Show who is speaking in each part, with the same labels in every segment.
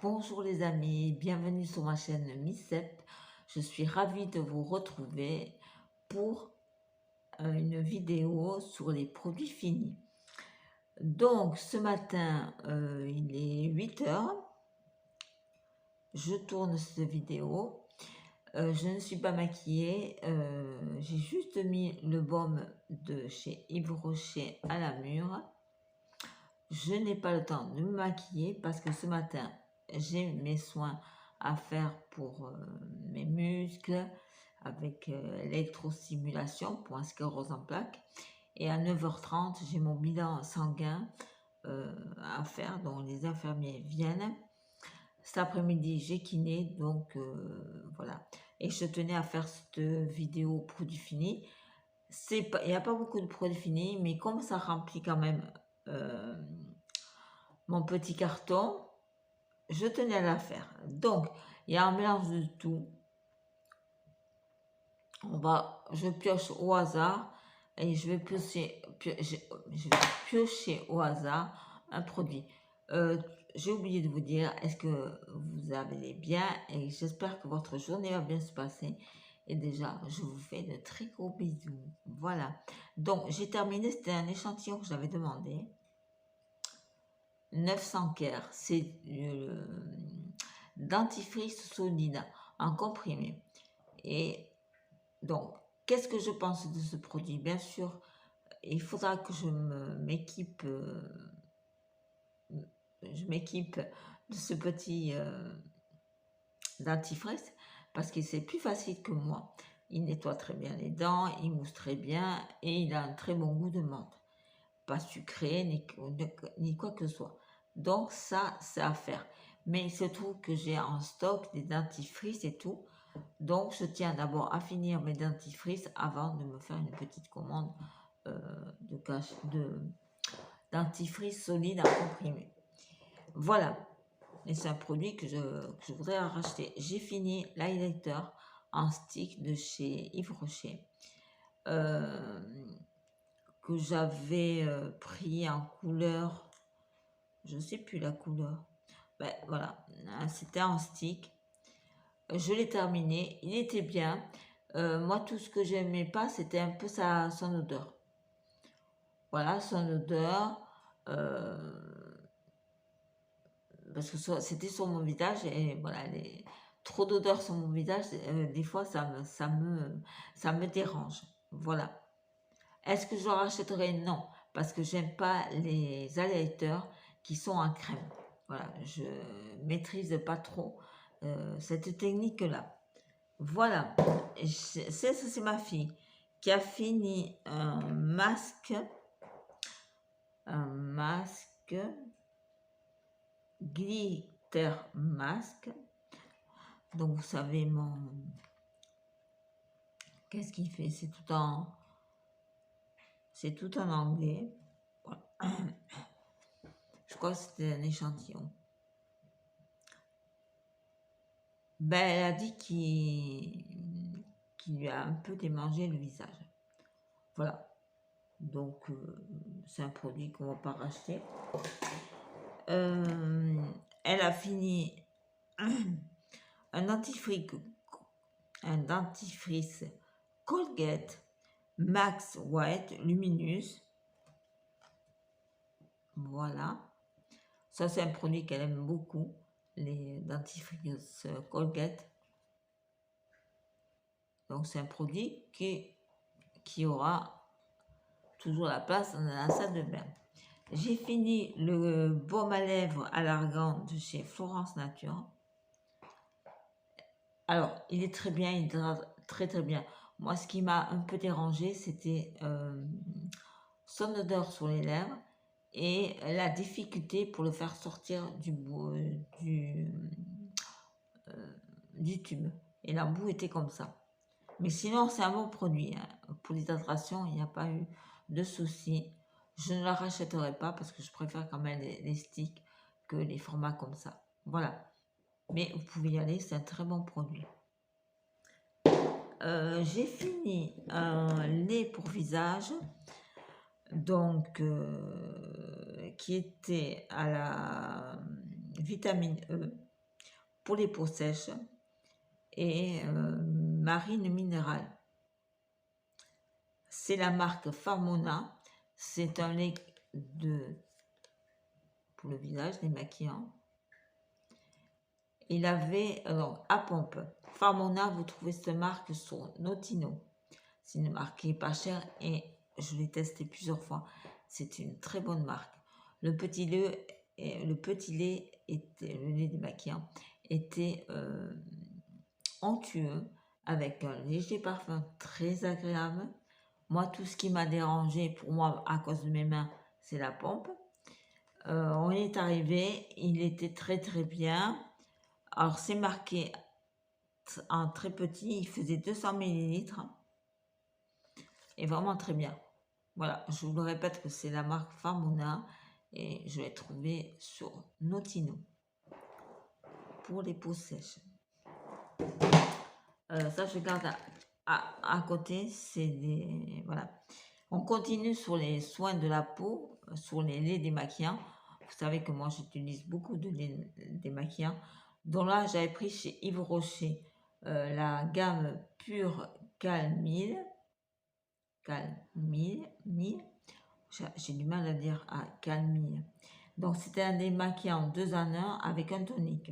Speaker 1: Bonjour les amis, bienvenue sur ma chaîne Missep. Je suis ravie de vous retrouver pour une vidéo sur les produits finis. Donc ce matin, il est 8 h. Je tourne cette vidéo. Je ne suis pas maquillée. J'ai juste mis le baume de chez Yves Rocher à la mûre. Je n'ai pas le temps de me maquiller parce que ce matin, j'ai mes soins à faire pour mes muscles avec l'électrostimulation pour un sclérose en plaques. Et à 9 h 30, j'ai mon bilan sanguin à faire, donc les infirmiers viennent. Cet après-midi, j'ai kiné, donc voilà. Et je tenais à faire cette vidéo produit fini. Il n'y a pas beaucoup de produits finis, mais comme ça remplit quand même mon petit carton, je tenais à la faire. Donc, il y a un mélange de tout. Je pioche au hasard et je vais piocher au hasard un produit. J'ai oublié de vous dire, est-ce que vous allez bien? Et j'espère que votre journée va bien se passer. Et déjà, je vous fais de très gros bisous. Voilà. Donc, j'ai terminé. C'était un échantillon que j'avais demandé. 900 Care, c'est le dentifrice solide en comprimé. Et donc, qu'est-ce que je pense de ce produit? Bien sûr, il faudra que je m'équipe de ce petit dentifrice parce que c'est plus facile que moi. Il nettoie très bien les dents, il mousse très bien et il a un très bon goût de menthe. Pas sucré ni quoi que ce soit. Donc ça, c'est à faire. Mais il se trouve que j'ai en stock des dentifrices et tout. Donc je tiens d'abord à finir mes dentifrices avant de me faire une petite commande de dentifrice solide à comprimer. Voilà. Et c'est un produit que je voudrais racheter. J'ai fini l'highlighter en stick de chez Yves Rocher. Que j'avais pris en couleur, je ne sais plus la couleur, ben voilà, c'était en stick. Je l'ai terminé, il était bien. Moi, tout ce que j'aimais pas, c'était un peu son odeur. Voilà, son odeur, parce que c'était sur mon visage et voilà, trop d'odeur sur mon visage, des fois ça me dérange. Voilà. Est-ce que je le rachèterai? Non, parce que j'aime pas les highlighters qui sont en crème. Voilà, je maîtrise pas trop cette technique-là. Voilà, c'est ma fille qui a fini un masque glitter masque. Donc vous savez qu'est-ce qu'il fait? C'est tout en anglais. Voilà. Je crois que c'était un échantillon. Ben, elle a dit qu'il lui a un peu démangé le visage. Voilà. Donc, c'est un produit qu'on ne va pas racheter. Elle a fini un dentifrice Colgate Max White Luminous. Voilà. Ça, c'est un produit qu'elle aime beaucoup, les dentifrices Colgate. Donc, c'est un produit qui aura toujours la place dans la salle de bain. J'ai fini le baume à lèvres à l'argan de chez Florence Nature. Alors, il est très bien, il hydrate très très bien. Moi, ce qui m'a un peu dérangé, c'était son odeur sur les lèvres et la difficulté pour le faire sortir du tube. Et l'embout était comme ça. Mais sinon, c'est un bon produit. Pour l'hydratation, il n'y a pas eu de souci. Je ne la rachèterai pas parce que je préfère quand même les sticks que les formats comme ça. Voilà. Mais vous pouvez y aller, c'est un très bon produit. J'ai fini un lait pour visage, donc qui était à la vitamine E. pour les peaux sèches et Marine Minérale. C'est la marque Farmona. C'est un lait pour le visage, démaquillant. Il avait, alors, à pompe. Farmona, vous trouvez cette marque sur Notino. C'est une marque qui n'est pas chère et je l'ai testé plusieurs fois. C'est une très bonne marque. Le petit lait était, le lait démaquillant était onctueux avec un léger parfum très agréable. Moi, tout ce qui m'a dérangé pour moi à cause de mes mains, c'est la pompe. On est arrivé, il était très très bien. Alors c'est marqué en très petit, il faisait 200 millilitres et vraiment très bien. Voilà, je vous le répète que c'est la marque Farmona et je l'ai trouvé sur Notino pour les peaux sèches. Ça, je garde à côté, c'est des... Voilà. On continue sur les soins de la peau, sur les laits démaquillants. Vous savez que moi, j'utilise beaucoup de laits démaquillants. Donc là, j'avais pris chez Yves Rocher la gamme Pure Calmille. J'ai du mal à dire Calmille. Donc, c'était un démaquillant 2 en 1 avec un tonique.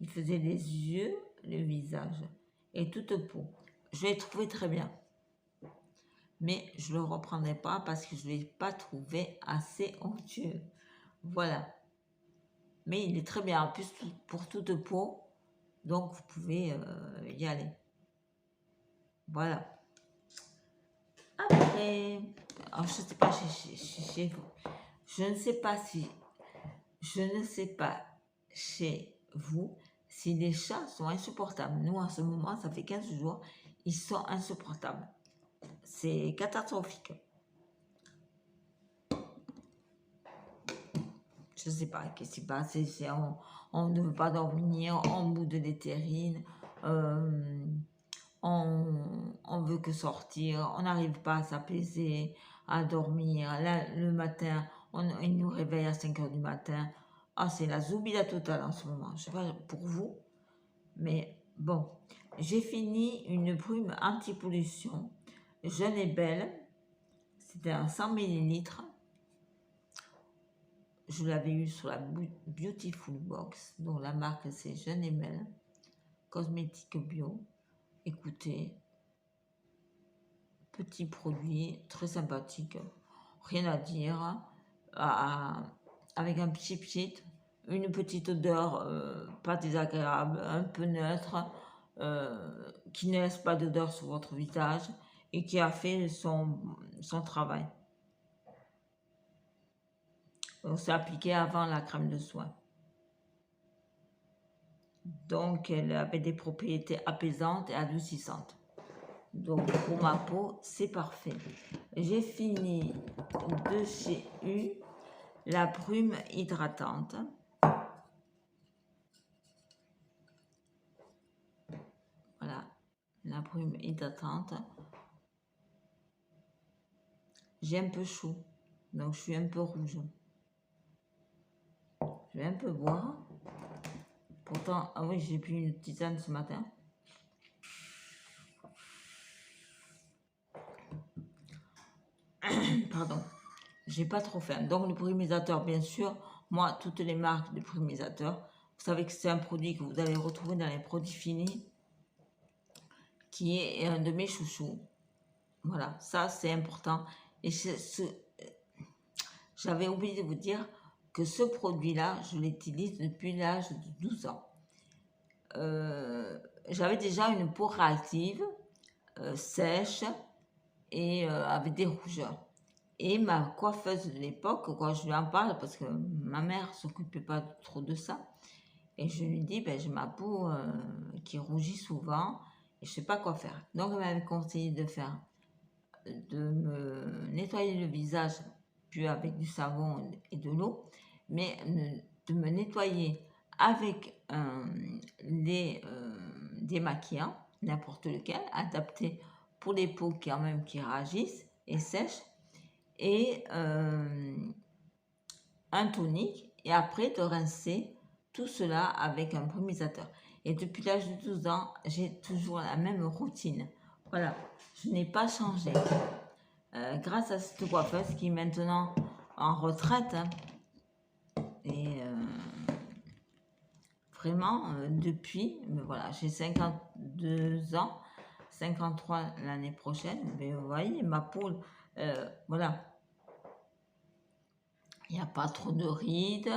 Speaker 1: Il faisait les yeux, le visage et toute peau. Je l'ai trouvé très bien. Mais je ne le reprendrai pas parce que je ne l'ai pas trouvé assez onctueux. Voilà. Mais il est très bien. En plus, pour toute peau. Donc, vous pouvez y aller. Voilà. Après, alors, je ne sais pas chez vous. Je ne sais pas chez vous si les chats sont insupportables. Nous, en ce moment, ça fait 15 jours, ils sont insupportables. C'est catastrophique. Je ne sais pas qu'est-ce qui se passe. On ne veut pas dormir, on boude de l'éthérine, on veut que sortir, on n'arrive pas à s'apaiser, à dormir. Là, le matin, il nous réveille à 5 h du matin. Ah, c'est la zoubida totale en ce moment. Je ne sais pas pour vous, mais bon. J'ai fini une brume anti-pollution, jeune et belle. C'était un 100 ml. Je l'avais eu sur la Beautiful Box, dont la marque c'est Jeune et Belle, cosmétique bio. Écoutez, petit produit très sympathique, rien à dire, avec un pchit, une petite odeur pas désagréable, un peu neutre, qui ne laisse pas d'odeur sur votre visage et qui a fait son travail. On s'est appliqué avant la crème de soin. Donc, elle avait des propriétés apaisantes et adoucissantes. Donc, pour ma peau, c'est parfait. J'ai fini de chez U la brume hydratante. Voilà, la brume hydratante. J'ai un peu chaud, donc je suis un peu rouge. Je vais un peu boire. Pourtant, ah oui, j'ai pris une tisane ce matin. Pardon, j'ai pas trop faim. Donc le brumisateur, bien sûr, moi, toutes les marques de brumisateur, vous savez que c'est un produit que vous allez retrouver dans les produits finis, qui est un de mes chouchous. Voilà, ça c'est important. Et j'avais oublié de vous dire que ce produit-là, je l'utilise depuis l'âge de 12 ans. J'avais déjà une peau réactive, sèche et avec des rougeurs. Et ma coiffeuse de l'époque, quand je lui en parle, parce que ma mère ne s'occupait pas trop de ça, et je lui dis, ben, j'ai ma peau qui rougit souvent, et je ne sais pas quoi faire. Donc, elle m'avait conseillé de me nettoyer le visage, puis avec du savon et de l'eau, mais de me nettoyer avec des démaquillants, n'importe lequel, adapté pour les peaux qui réagissent et sèchent, et un tonique, et après de rincer tout cela avec un brumisateur. Et depuis l'âge de 12 ans, j'ai toujours la même routine. Voilà, je n'ai pas changé. Grâce à cette coiffeuse qui est maintenant en retraite. Hein, et vraiment, depuis, mais voilà, j'ai 52 ans, 53 l'année prochaine. Mais vous voyez, ma peau, voilà, il n'y a pas trop de rides.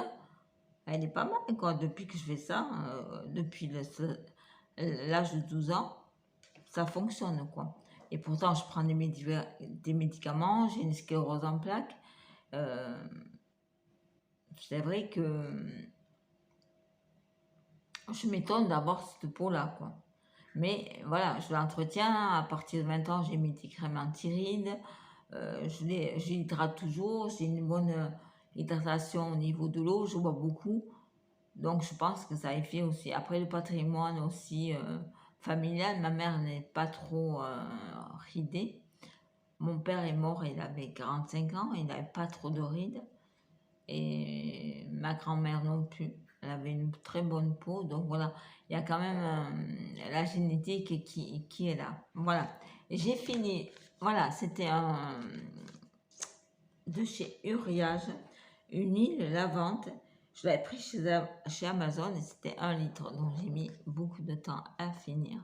Speaker 1: Elle est pas mal, quoi, depuis que je fais ça, depuis l'âge de 12 ans, ça fonctionne, quoi. Et pourtant, je prends des médicaments, j'ai une sclérose en plaques. C'est vrai que je m'étonne d'avoir cette peau-là, quoi. Mais voilà, je l'entretiens. À partir de 20 ans, j'ai mis des crèmes anti-rides. J'hydrate toujours. J'ai une bonne hydratation au niveau de l'eau. Je bois beaucoup. Donc, je pense que ça a fait aussi. Après, le patrimoine aussi familial. Ma mère n'est pas trop ridée. Mon père est mort, il avait 45 ans. Il n'avait pas trop de rides. Et ma grand-mère non plus. Elle avait une très bonne peau. Donc voilà, il y a quand même la génétique qui est là. Voilà. J'ai fini. Voilà, c'était un de chez Uriage, une huile lavante. Je l'avais pris chez Amazon et c'était 1 litre. Donc j'ai mis beaucoup de temps à finir.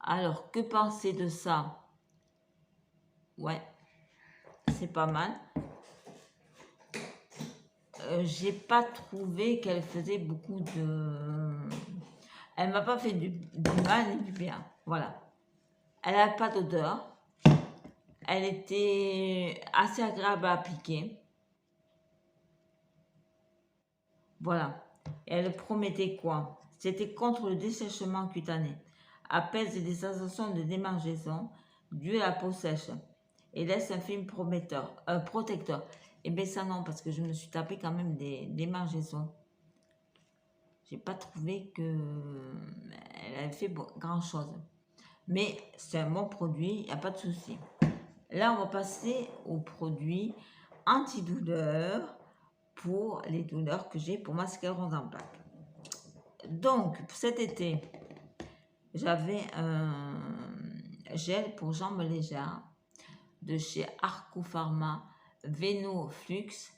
Speaker 1: Alors, que penser de ça? Ouais, c'est pas mal. J'ai pas trouvé qu'elle faisait beaucoup de... Elle m'a pas fait du mal ni du bien. Voilà. Elle n'a pas d'odeur. Elle était assez agréable à appliquer. Voilà. Et elle promettait quoi? C'était contre le dessèchement cutané. Apaise des sensations de démangeaison dues à la peau sèche. Et laisse un film protecteur. Et bien ça non, parce que je me suis tapé quand même des démangeaisons. J'ai pas trouvé qu'elle avait fait grand chose. Mais c'est un bon produit, il n'y a pas de souci. Là, on va passer au produit antidouleur pour les douleurs que j'ai pour ma sclérose en plaques. Donc, cet été, j'avais un gel pour jambes légères de chez Arco Pharma Venoflux.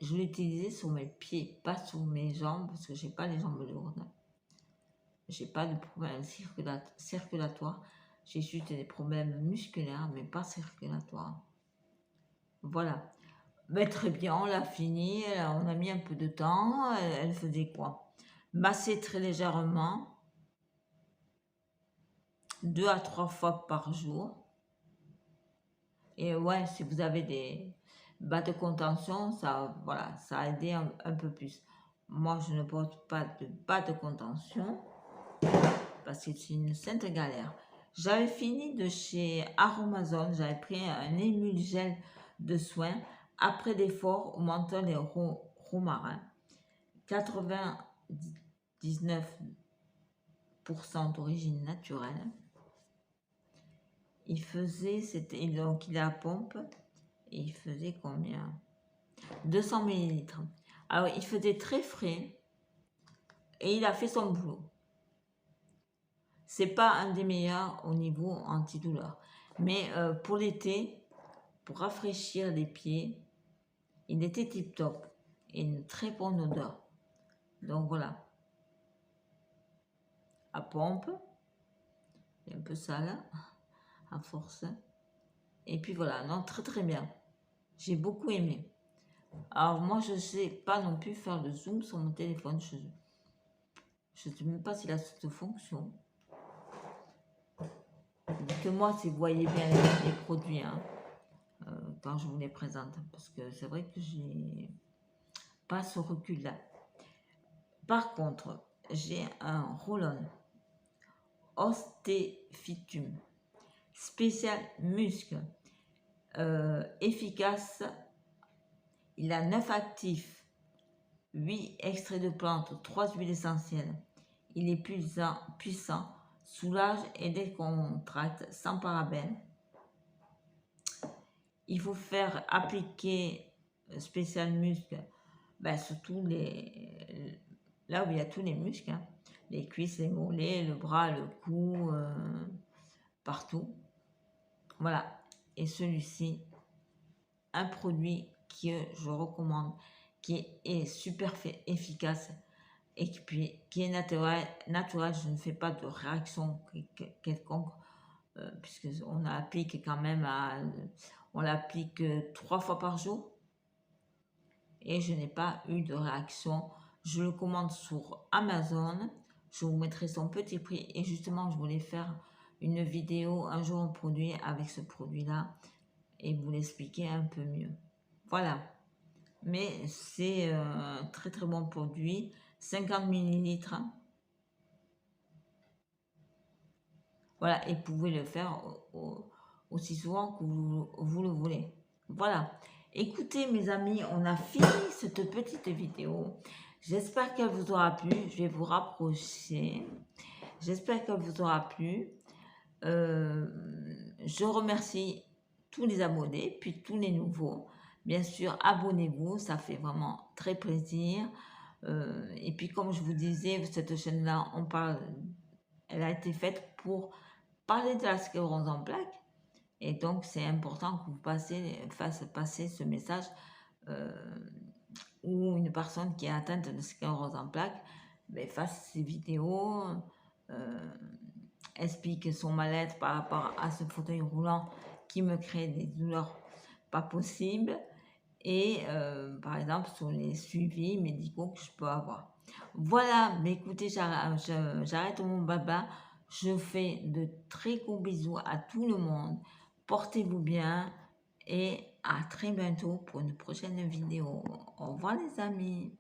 Speaker 1: Je l'utilisais sur mes pieds, pas sur mes jambes, parce que j'ai pas les jambes lourdes. J'ai pas de problème circulatoire. J'ai juste des problèmes musculaires, mais pas circulatoires. Voilà. Mais très bien, on l'a fini. On a mis un peu de temps. Elle faisait quoi? Masser très légèrement, 2 à 3 fois par jour. Et ouais, si vous avez des bas de contention, ça, voilà, ça a aidé un peu plus. Moi, je ne porte pas de bas de contention parce que c'est une sainte galère. J'avais fini de chez Aromazone, j'avais pris un émulgel de soins après l'effort au menthol et romarin. 99% d'origine naturelle. Il faisait, donc il est à pompe, et il faisait combien? 200 ml. Alors il faisait très frais, et il a fait son boulot. C'est pas un des meilleurs au niveau antidouleur. Mais pour l'été, pour rafraîchir les pieds, il était tip top. Et une très bonne odeur. Donc voilà. À pompe. C'est un peu sale. À force. Et puis voilà. Non, très très bien. J'ai beaucoup aimé. Alors moi, je ne sais pas non plus faire le zoom sur mon téléphone. Je ne sais même pas s'il a cette fonction. Que moi, si vous voyez bien les produits, hein, quand je vous les présente, parce que c'est vrai que j'ai pas ce recul-là. Par contre, j'ai un roll-on Ostéophytum spécial muscle, efficace. Il a 9 actifs, 8 extraits de plantes, 3 huiles essentielles. Il est puissant, soulage et décontracte sans parabènes. Il faut faire appliquer spécial muscle ben, surtout là où il y a tous les muscles, hein. Les cuisses, les mollets, le bras, le cou, partout. Voilà. Et celui-ci, un produit que je recommande, qui est super efficace et qui est naturel. Je ne fais pas de réaction quelconque, puisque on applique quand même on l'applique 3 fois par jour et je n'ai pas eu de réaction. Je le commande sur Amazon. Je vous mettrai son petit prix et justement je voulais faire une vidéo un jour en produit avec ce produit là et vous l'expliquer un peu mieux. Voilà, mais c'est un très très bon produit, 50 millilitres. Voilà, et vous pouvez le faire aussi souvent que vous le voulez. Voilà. Écoutez mes amis, on a fini cette petite vidéo. J'espère qu'elle vous aura plu. Je vais vous rapprocher. J'espère qu'elle vous aura plu. Je remercie tous les abonnés, puis tous les nouveaux. Bien sûr, abonnez-vous, ça fait vraiment très plaisir. Et puis comme je vous disais, cette chaîne-là, elle a été faite pour parler de la sclérose en plaques. Et donc, c'est important que vous fassiez passer ce message où une personne qui est atteinte de sclérose en plaques fasse ces vidéos, explique son mal-être par rapport à ce fauteuil roulant qui me crée des douleurs pas possibles et par exemple sur les suivis médicaux que je peux avoir. Voilà, mais écoutez, j'arrête mon baba. Je fais de très gros bisous à tout le monde. Portez-vous bien et à très bientôt pour une prochaine vidéo. Au revoir les amis.